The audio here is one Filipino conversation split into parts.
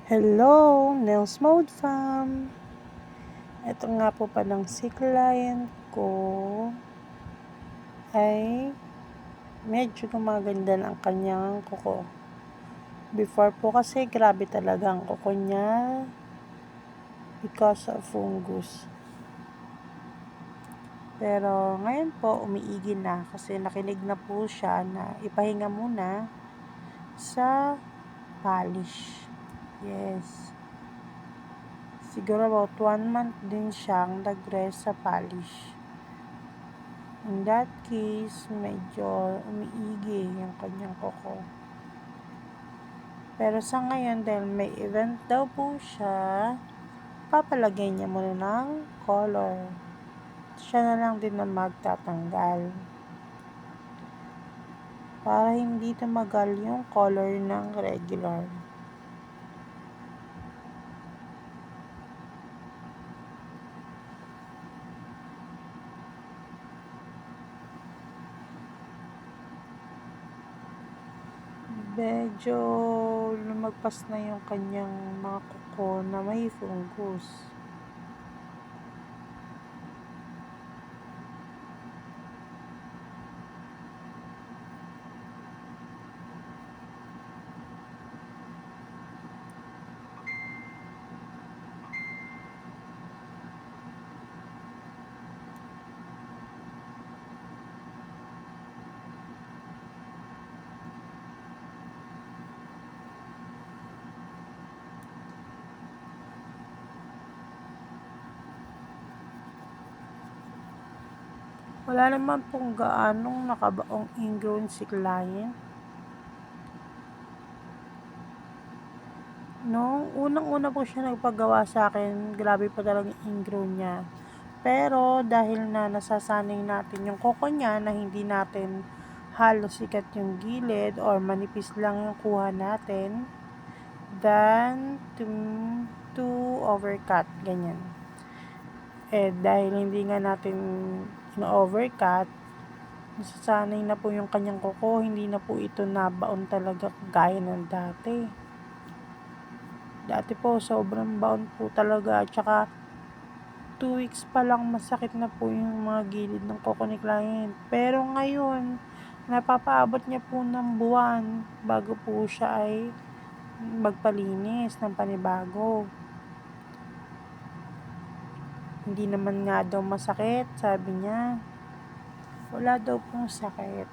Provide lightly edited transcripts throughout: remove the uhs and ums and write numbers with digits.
Hello, Nails Mode Fam! Ito nga po palang si client ko ay medyo gumaganda ng kanyang kuko. Before po kasi grabe talaga ang kuko niya because of fungus. Pero ngayon po umiigi na kasi nakinig na po siya na ipahinga muna sa polish. Yes. Siguro about 1 month din siyang nag-rest sa polish. In that case, medyo umiigi yung kanyang kuko. Pero sa ngayon, dahil may event daw po siya, papalagay niya muna ng color. Siya na lang din na magtatanggal. Para hindi tumagal yung color ng regular. Medyo lumagpas na yung kanyang mga kuko na may fungus. Wala naman pong gaanong nakabaong ingrown si client. Nung unang-una po siya nagpagawa sa akin, grabe pa talaga ingrown niya. Pero dahil na nasasanay natin yung kuko niya na hindi natin halos sikat yung gilid or manipis lang yung kuha natin, then to overcut, ganyan. Dahil hindi nga natin ino-overcut, nasasanay na po yung kanyang kuko, hindi na po ito nabaon talaga gaya ng dati. Dati po, sobrang baon po talaga. Tsaka, 2 weeks pa lang masakit na po yung mga gilid ng kuko ni client. Pero ngayon, napapaabot niya po ng buwan bago po siya ay magpalinis ng panibago. Hindi naman nga daw masakit, sabi niya. Wala daw pong sakit.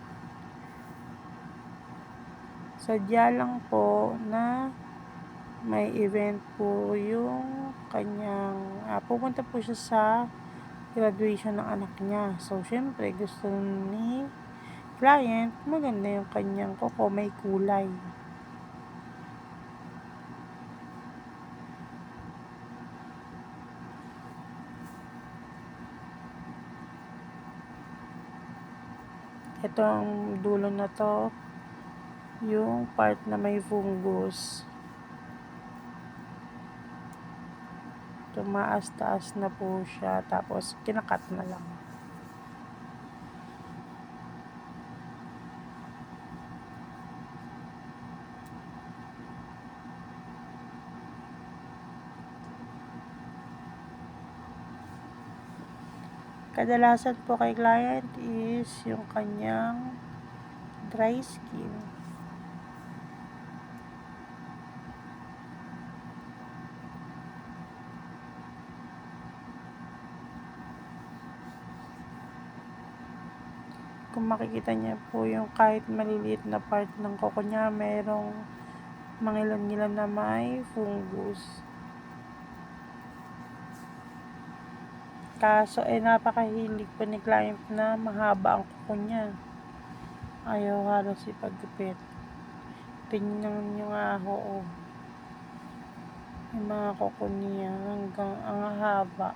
Sadya lang po na may event po yung kanyang pupunta po siya sa graduation ng anak niya. So, syempre, gusto ni client, maganda yung kanyang kuko, may kulay. Ito ang dulo na to, yung part na may fungus. Tumaas-taas na po siya, tapos kinakat na lang. Kadalasan po kay client is yung kanyang dry skin. Kung makikita niya po yung kahit maliliit na part ng kuko niya, merong mangilan-ngilan na may fungus. Kaso napakahilig po ni client na mahaba ang kuko niya. Ayaw halos ipagupit. Tingnan nyo nga ho. Yung mga kuko niya hanggang ang haba.